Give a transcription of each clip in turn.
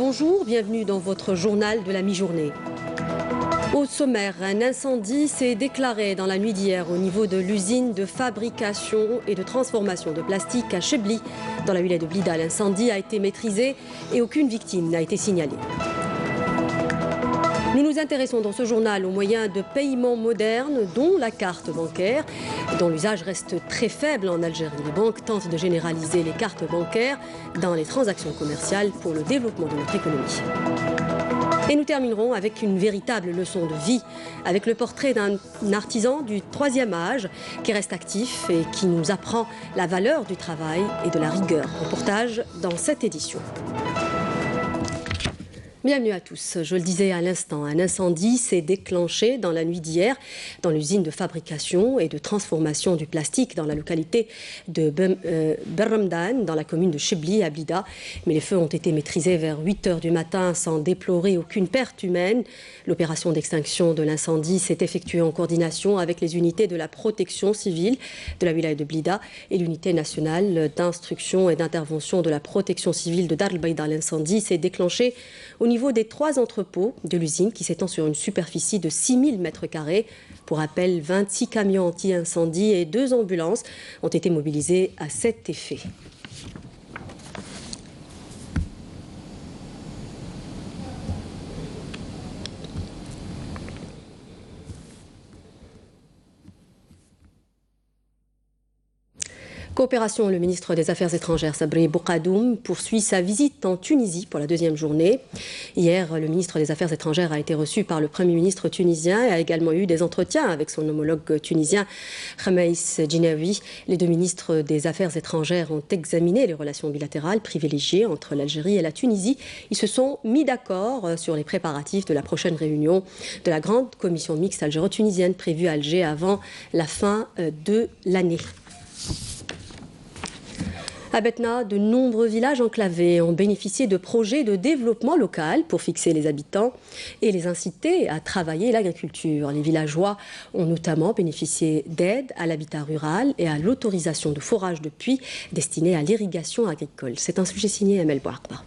bonjour, bienvenue dans votre journal de la mi-journée. Au sommaire, un incendie s'est déclaré dans la nuit d'hier au niveau de l'usine de fabrication et de transformation de plastique à Chebli, dans la wilaya de Blida. L'incendie a été maîtrisé et aucune victime n'a été signalée. Nous nous intéressons dans ce journal aux moyens de paiement modernes, dont la carte bancaire, dont l'usage reste très faible en Algérie. Les banques tentent de généraliser les cartes bancaires dans les transactions commerciales pour le développement de notre économie. Et nous terminerons avec une véritable leçon de vie, avec le portrait d'un artisan du 3e âge qui reste actif et qui nous apprend la valeur du travail et de la rigueur. Reportage dans cette édition. Bienvenue à tous. Je le disais à l'instant, un incendie s'est déclenché dans la nuit d'hier dans l'usine de fabrication et de transformation du plastique dans la localité de Berramdan, dans la commune de Chebli à Blida. Mais les feux ont été maîtrisés vers 8 h du matin sans déplorer aucune perte humaine. L'opération d'extinction de l'incendie s'est effectuée en coordination avec les unités de la protection civile de la wilaya de Blida et l'unité nationale d'instruction et d'intervention de la protection civile de Dar el Baïda. L'incendie s'est déclenché au niveau des 3 entrepôts de l'usine qui s'étend sur une superficie de 6000 m². Pour rappel, 26 camions anti-incendie et 2 ambulances ont été mobilisés à cet effet. Coopération, le ministre des Affaires étrangères, Sabri Boukadoum, poursuit sa visite en Tunisie pour la 2e journée. Hier, le ministre des Affaires étrangères a été reçu par le Premier ministre tunisien et a également eu des entretiens avec son homologue tunisien, Khamaïs Djinawi. Les 2 ministres des Affaires étrangères ont examiné les relations bilatérales privilégiées entre l'Algérie et la Tunisie. Ils se sont mis d'accord sur les préparatifs de la prochaine réunion de la grande commission mixte algéro-tunisienne prévue à Alger avant la fin de l'année. À Betna, de nombreux villages enclavés ont bénéficié de projets de développement local pour fixer les habitants et les inciter à travailler l'agriculture. Les villageois ont notamment bénéficié d'aides à l'habitat rural et à l'autorisation de forage de puits destinés à l'irrigation agricole. C'est un sujet signé Emel Bouakba.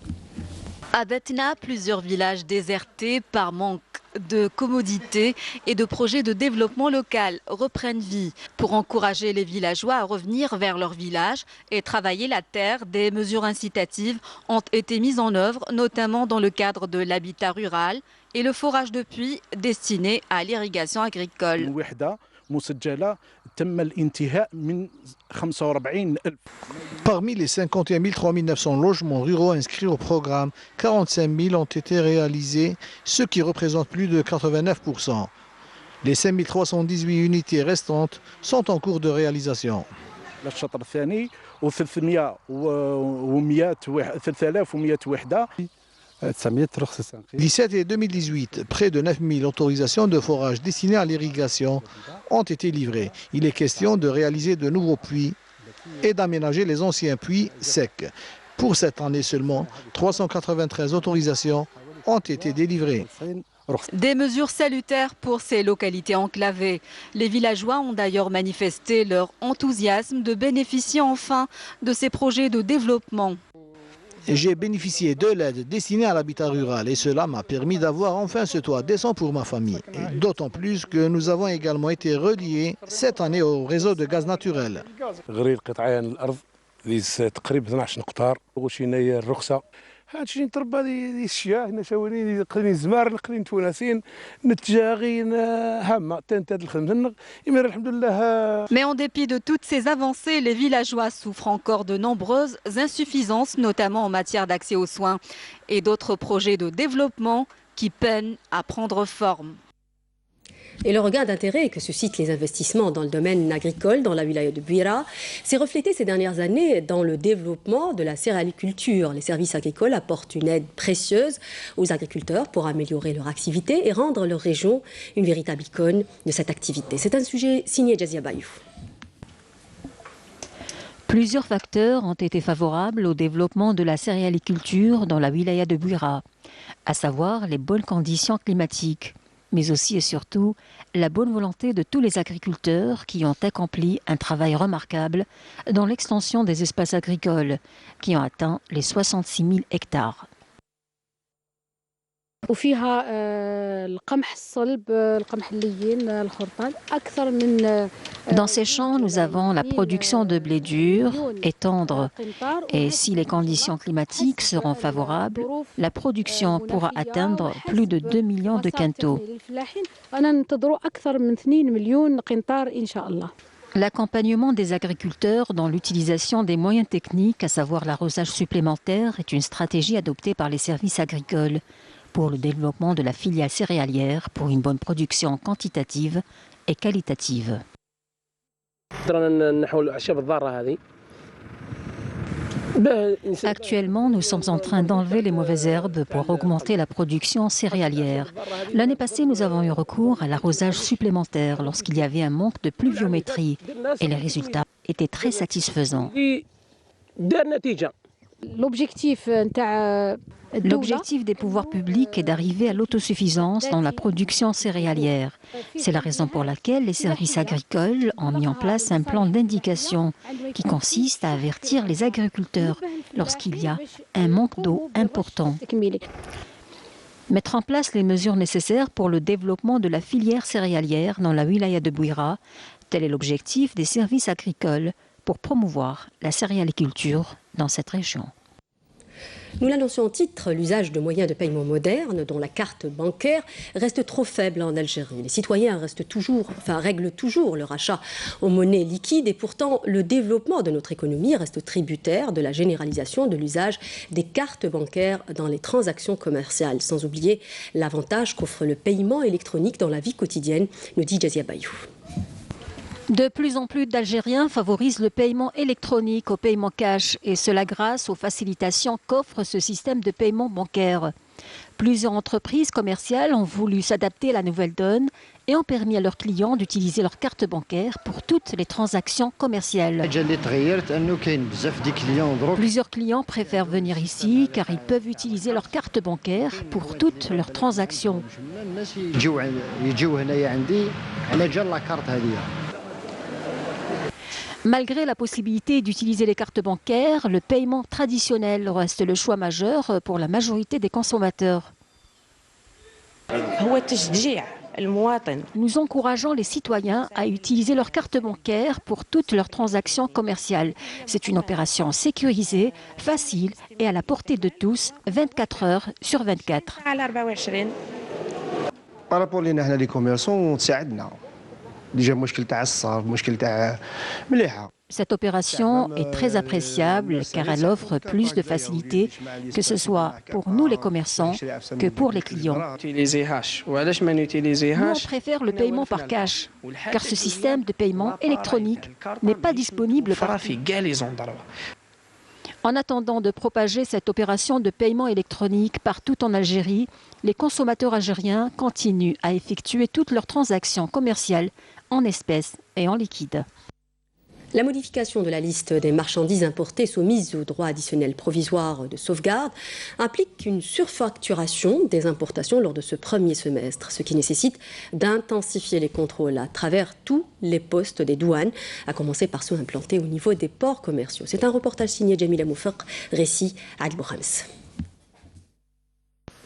À Betna, plusieurs villages désertés par manque de commodités et de projets de développement local reprennent vie. Pour encourager les villageois à revenir vers leur village et travailler la terre, des mesures incitatives ont été mises en œuvre, notamment dans le cadre de l'habitat rural et le forage de puits destiné à l'irrigation agricole. Parmi les 51 900 logements ruraux inscrits au programme, 45 000 ont été réalisés, ce qui représente plus de 89%. Les 5 318 unités restantes sont en cours de réalisation. D'ici et 2018, près de 9 000 autorisations de forage destinées à l'irrigation ont été livrées. Il est question de réaliser de nouveaux puits et d'aménager les anciens puits secs. Pour cette année seulement, 393 autorisations ont été délivrées. Des mesures salutaires pour ces localités enclavées. Les villageois ont d'ailleurs manifesté leur enthousiasme de bénéficier enfin de ces projets de développement. J'ai bénéficié de l'aide destinée à l'habitat rural et cela m'a permis d'avoir enfin ce toit décent pour ma famille. D'autant plus que nous avons également été reliés cette année au réseau de gaz naturel. Mais en dépit de toutes ces avancées, les villageois souffrent encore de nombreuses insuffisances, notamment en matière d'accès aux soins et d'autres projets de développement qui peinent à prendre forme. Et le regain d'intérêt que suscitent les investissements dans le domaine agricole, dans la wilaya de Bouira, s'est reflété ces dernières années dans le développement de la céréaliculture. Les services agricoles apportent une aide précieuse aux agriculteurs pour améliorer leur activité et rendre leur région une véritable icône de cette activité. C'est un sujet signé Jazia Bayou. Plusieurs facteurs ont été favorables au développement de la céréaliculture dans la wilaya de Bouira, à savoir les bonnes conditions climatiques, mais aussi et surtout la bonne volonté de tous les agriculteurs qui ont accompli un travail remarquable dans l'extension des espaces agricoles, qui ont atteint les 66 000 hectares. Dans ces champs, nous avons la production de blé dur et tendre. Et si les conditions climatiques seront favorables, la production pourra atteindre plus de 2 millions de quintaux. L'accompagnement des agriculteurs dans l'utilisation des moyens techniques, à savoir l'arrosage supplémentaire, est une stratégie adoptée par les services agricoles pour le développement de la filière céréalière pour une bonne production quantitative et qualitative. Actuellement, nous sommes en train d'enlever les mauvaises herbes pour augmenter la production céréalière. L'année passée, nous avons eu recours à l'arrosage supplémentaire lorsqu'il y avait un manque de pluviométrie et les résultats étaient très satisfaisants. L'objectif des pouvoirs publics est d'arriver à l'autosuffisance dans la production céréalière. C'est la raison pour laquelle les services agricoles ont mis en place un plan d'indication qui consiste à avertir les agriculteurs lorsqu'il y a un manque d'eau important. Mettre en place les mesures nécessaires pour le développement de la filière céréalière dans la wilaya de Bouira, tel est l'objectif des services agricoles pour promouvoir la céréaliculture dans cette région. Nous l'annoncions en titre, l'usage de moyens de paiement modernes, dont la carte bancaire, reste trop faible en Algérie. Les citoyens règlent toujours leur achat en monnaie liquide et pourtant le développement de notre économie reste tributaire de la généralisation de l'usage des cartes bancaires dans les transactions commerciales. Sans oublier l'avantage qu'offre le paiement électronique dans la vie quotidienne, nous dit Jazia Bayou. De plus en plus d'Algériens favorisent le paiement électronique au paiement cash et cela grâce aux facilitations qu'offre ce système de paiement bancaire. Plusieurs entreprises commerciales ont voulu s'adapter à la nouvelle donne et ont permis à leurs clients d'utiliser leur carte bancaire pour toutes les transactions commerciales. Plusieurs clients préfèrent venir ici car ils peuvent utiliser leur carte bancaire pour toutes leurs transactions. Malgré la possibilité d'utiliser les cartes bancaires, le paiement traditionnel reste le choix majeur pour la majorité des consommateurs. Nous encourageons les citoyens à utiliser leur carte bancaire pour toutes leurs transactions commerciales. C'est une opération sécurisée, facile et à la portée de tous, 24 heures sur 24. Cette opération est très appréciable car elle offre plus de facilité, que ce soit pour nous les commerçants que pour les clients. Nous, on préfère le paiement par cash car ce système de paiement électronique n'est pas disponible partout. En attendant de propager cette opération de paiement électronique partout en Algérie, les consommateurs algériens continuent à effectuer toutes leurs transactions commerciales en espèces et en liquide. La modification de la liste des marchandises importées soumises au droit additionnel provisoire de sauvegarde implique une surfacturation des importations lors de ce premier semestre, ce qui nécessite d'intensifier les contrôles à travers tous les postes des douanes, à commencer par ceux implantés au niveau des ports commerciaux. C'est un reportage signé Jamila Moufaq, récit Ali Bouhams.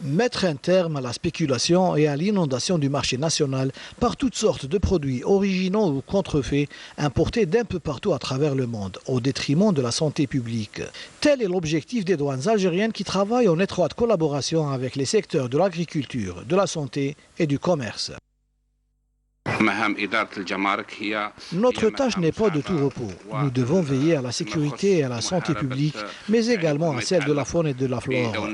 Mettre un terme à la spéculation et à l'inondation du marché national par toutes sortes de produits originaux ou contrefaits importés d'un peu partout à travers le monde, au détriment de la santé publique. Tel est l'objectif des douanes algériennes qui travaillent en étroite collaboration avec les secteurs de l'agriculture, de la santé et du commerce. Notre tâche n'est pas de tout repos. Nous devons veiller à la sécurité et à la santé publique, mais également à celle de la faune et de la flore.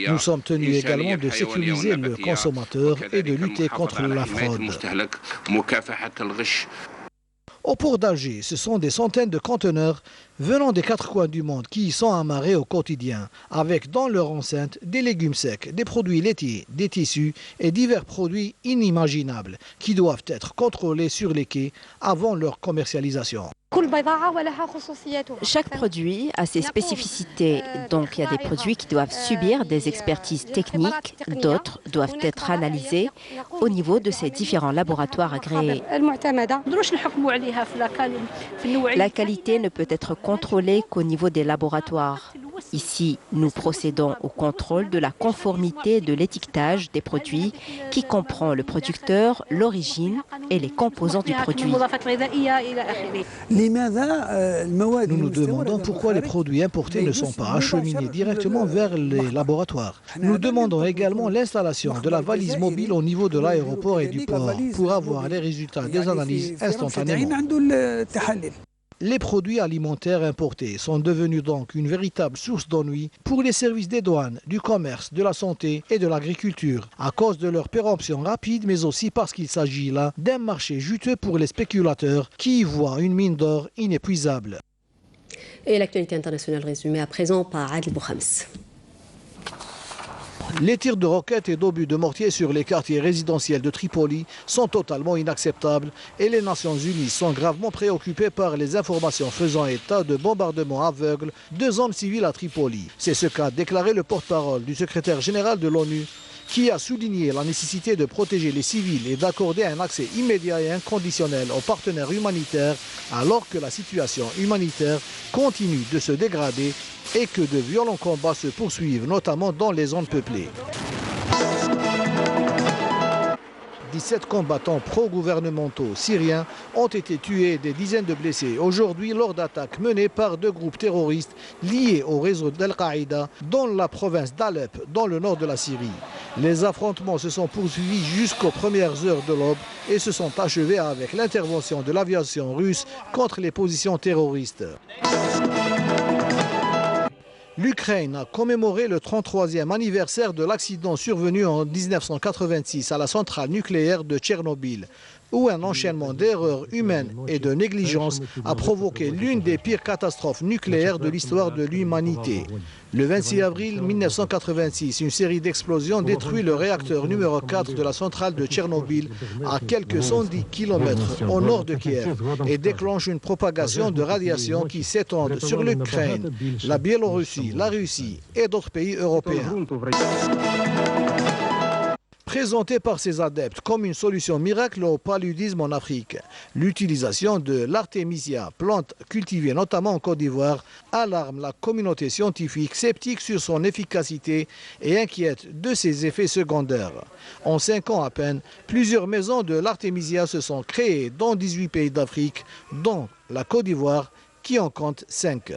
Nous sommes tenus également de sécuriser le consommateur et de lutter contre la fraude. Au port d'Alger, ce sont des centaines de conteneurs venant des quatre coins du monde qui y sont amarrés au quotidien, avec dans leur enceinte des légumes secs, des produits laitiers, des tissus et divers produits inimaginables qui doivent être contrôlés sur les quais avant leur commercialisation. Chaque produit a ses spécificités, donc il y a des produits qui doivent subir des expertises techniques, d'autres doivent être analysés au niveau de ces différents laboratoires agréés. La qualité ne peut être contrôlée qu'au niveau des laboratoires. Ici, nous procédons au contrôle de la conformité de l'étiquetage des produits qui comprend le producteur, l'origine et les composants du produit. Nous nous demandons pourquoi les produits importés ne sont pas acheminés directement vers les laboratoires. Nous demandons également l'installation de la valise mobile au niveau de l'aéroport et du port pour avoir les résultats des analyses instantanément. Les produits alimentaires importés sont devenus donc une véritable source d'ennui pour les services des douanes, du commerce, de la santé et de l'agriculture, à cause de leur péremption rapide, mais aussi parce qu'il s'agit là d'un marché juteux pour les spéculateurs qui y voient une mine d'or inépuisable. Et l'actualité internationale résumée à présent par Adil Bouhams. Les tirs de roquettes et d'obus de mortier sur les quartiers résidentiels de Tripoli sont totalement inacceptables et les Nations Unies sont gravement préoccupées par les informations faisant état de bombardements aveugles de zones civiles à Tripoli. C'est ce qu'a déclaré le porte-parole du secrétaire général de l'ONU qui a souligné la nécessité de protéger les civils et d'accorder un accès immédiat et inconditionnel aux partenaires humanitaires alors que la situation humanitaire continue de se dégrader et que de violents combats se poursuivent, notamment dans les zones peuplées. 17 combattants pro-gouvernementaux syriens ont été tués et des dizaines de blessés aujourd'hui lors d'attaques menées par deux groupes terroristes liés au réseau d'Al-Qaïda dans la province d'Alep, dans le nord de la Syrie. Les affrontements se sont poursuivis jusqu'aux premières heures de l'aube et se sont achevés avec l'intervention de l'aviation russe contre les positions terroristes. L'Ukraine a commémoré le 33e anniversaire de l'accident survenu en 1986 à la centrale nucléaire de Tchernobyl, où un enchaînement d'erreurs humaines et de négligence a provoqué l'une des pires catastrophes nucléaires de l'histoire de l'humanité. Le 26 avril 1986, une série d'explosions détruit le réacteur numéro 4 de la centrale de Tchernobyl à quelques 110 km au nord de Kiev et déclenche une propagation de radiation qui s'étend sur l'Ukraine, la Biélorussie, la Russie et d'autres pays européens. Présenté par ses adeptes comme une solution miracle au paludisme en Afrique, l'utilisation de l'artémisia, plante cultivée notamment en Côte d'Ivoire, alarme la communauté scientifique sceptique sur son efficacité et inquiète de ses effets secondaires. En 5 ans à peine, plusieurs maisons de l'artémisia se sont créées dans 18 pays d'Afrique, dont la Côte d'Ivoire qui en compte 5.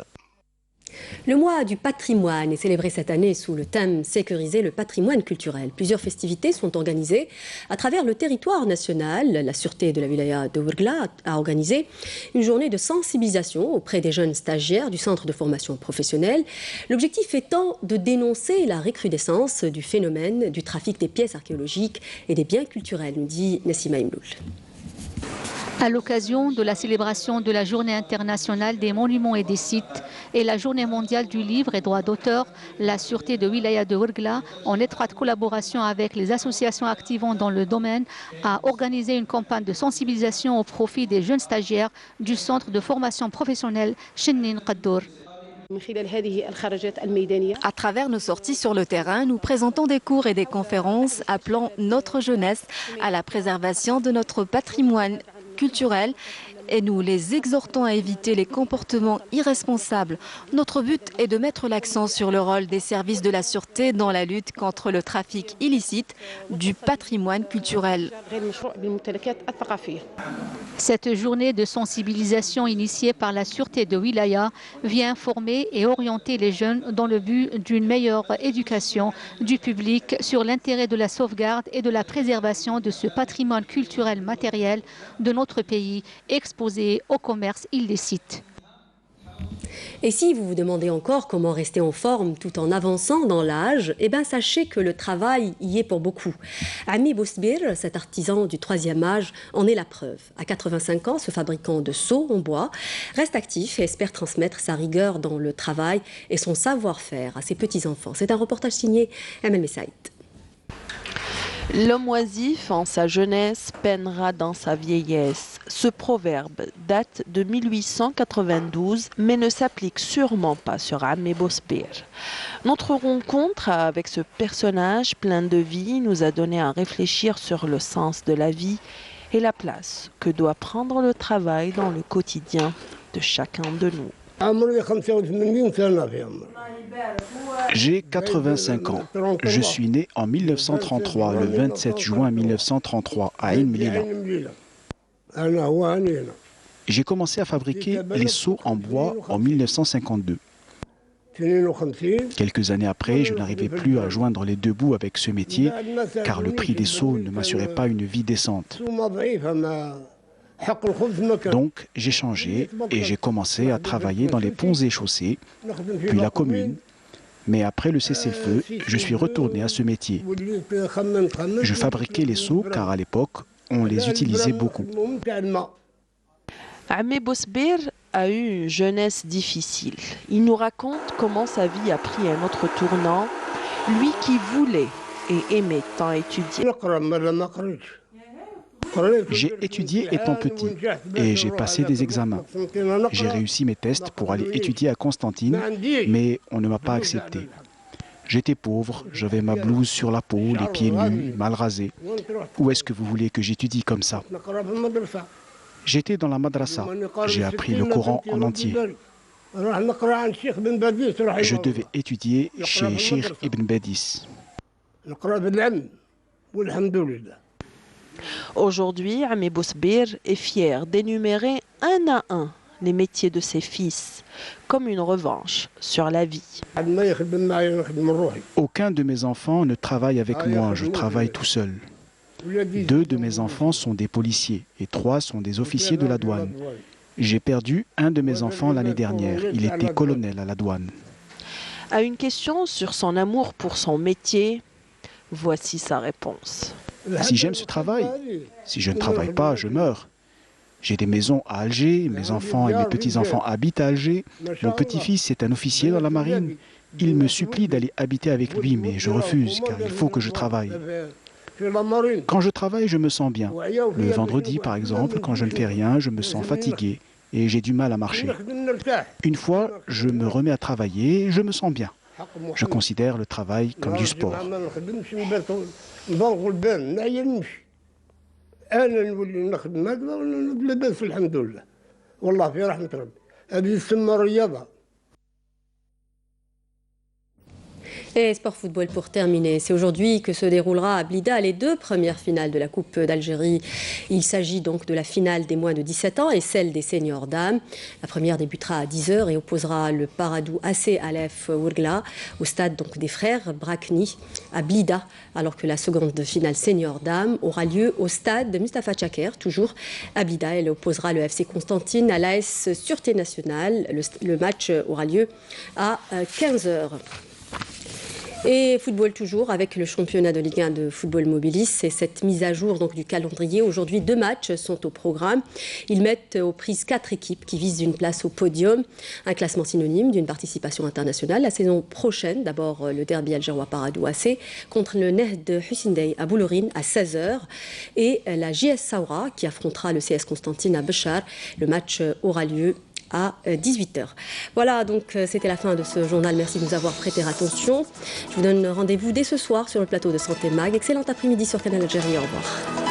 Le mois du patrimoine est célébré cette année sous le thème « Sécuriser le patrimoine culturel ». Plusieurs festivités sont organisées à travers le territoire national. La Sûreté de la Wilaya de Ouargla a organisé une journée de sensibilisation auprès des jeunes stagiaires du centre de formation professionnelle. L'objectif étant de dénoncer la recrudescence du phénomène du trafic des pièces archéologiques et des biens culturels, nous dit Nassima Imloul. À l'occasion de la célébration de la Journée internationale des monuments et des sites et la Journée mondiale du livre et droit d'auteur, la Sûreté de Wilaya de Ouargla, en étroite collaboration avec les associations activant dans le domaine, a organisé une campagne de sensibilisation au profit des jeunes stagiaires du centre de formation professionnelle Chennin Qaddour. À travers nos sorties sur le terrain, nous présentons des cours et des conférences appelant notre jeunesse à la préservation de notre patrimoine culturel et nous les exhortons à éviter les comportements irresponsables. Notre but est de mettre l'accent sur le rôle des services de la sûreté dans la lutte contre le trafic illicite du patrimoine culturel. Cette journée de sensibilisation initiée par la Sûreté de Wilaya vient informer et orienter les jeunes dans le but d'une meilleure éducation du public sur l'intérêt de la sauvegarde et de la préservation de ce patrimoine culturel matériel de notre pays exposé au commerce illicite. Et si vous vous demandez encore comment rester en forme tout en avançant dans l'âge, eh bien sachez que le travail y est pour beaucoup. Ami Bousbir, cet artisan du 3e âge, en est la preuve. À 85 ans, ce fabricant de seaux en bois reste actif et espère transmettre sa rigueur dans le travail et son savoir-faire à ses petits-enfants. C'est un reportage signé Amel Messaïd. L'homme oisif en sa jeunesse peinera dans sa vieillesse. Ce proverbe date de 1892 mais ne s'applique sûrement pas sur Ami Bousbir. Notre rencontre avec ce personnage plein de vie nous a donné à réfléchir sur le sens de la vie et la place que doit prendre le travail dans le quotidien de chacun de nous. J'ai 85 ans. Je suis né en 1933, le 27 juin 1933, à Ain Melilla. J'ai commencé à fabriquer les seaux en bois en 1952. Quelques années après, je n'arrivais plus à joindre les deux bouts avec ce métier, car le prix des seaux ne m'assurait pas une vie décente. Donc, j'ai changé et j'ai commencé à travailler dans les ponts et chaussées, puis la commune. Mais après le cessez-le-feu, je suis retourné à ce métier. Je fabriquais les seaux car à l'époque, on les utilisait beaucoup. Amé Bosbir a eu une jeunesse difficile. Il nous raconte comment sa vie a pris un autre tournant, lui qui voulait et aimait tant étudier. J'ai étudié étant petit et j'ai passé des examens. J'ai réussi mes tests pour aller étudier à Constantine, mais on ne m'a pas accepté. J'étais pauvre, j'avais ma blouse sur la peau, les pieds nus, mal rasés. Où est-ce que vous voulez que j'étudie comme ça? J'étais dans la madrasa. J'ai appris le Coran en entier. Je devais étudier chez Cheikh Ibn Badis. Aujourd'hui, Amé Bosbir est fier d'énumérer un à un les métiers de ses fils, comme une revanche sur la vie. Aucun de mes enfants ne travaille avec moi, je travaille tout seul. 2 de mes enfants sont des policiers et 3 sont des officiers de la douane. J'ai perdu un de mes enfants l'année dernière, il était colonel à la douane. À une question sur son amour pour son métier, voici sa réponse. Si j'aime ce travail, si je ne travaille pas, je meurs. J'ai des maisons à Alger, mes enfants et mes petits-enfants habitent à Alger. Mon petit-fils est un officier dans la marine. Il me supplie d'aller habiter avec lui, mais je refuse car il faut que je travaille. Quand je travaille, je me sens bien. Le vendredi, par exemple, quand je ne fais rien, je me sens fatigué et j'ai du mal à marcher. Une fois, je me remets à travailler, je me sens bien. Je considère le travail comme du sport. Et sport football pour terminer. C'est aujourd'hui que se déroulera à Blida les 2 premières finales de la Coupe d'Algérie. Il s'agit donc de la finale des moins de 17 ans et celle des seniors dames. La première débutera à 10h et opposera le Paradou AC Alef Ourgla au stade donc des frères Brakni à Blida, alors que la seconde finale senior dames aura lieu au stade de Mustafa Tchaker, toujours à Blida. Elle opposera le FC Constantine à l'AS Sûreté Nationale. Le match aura lieu à 15h. Et football toujours avec le championnat de Ligue 1 de football mobilis. C'est cette mise à jour donc, du calendrier. Aujourd'hui, 2 matchs sont au programme. Ils mettent aux prises 4 équipes qui visent une place au podium. Un classement synonyme d'une participation internationale. La saison prochaine, d'abord le derby algérois Paradou AC contre le Nehd de Husindey à Boulourine à 16h. Et la JS Saoura qui affrontera le CS Constantine à Béchar. Le match aura lieu à 18h. Voilà, donc c'était la fin de ce journal. Merci de nous avoir prêté attention. Je vous donne rendez-vous dès ce soir sur le plateau de Santé Mag. Excellent après-midi sur Canal Algérie. Au revoir.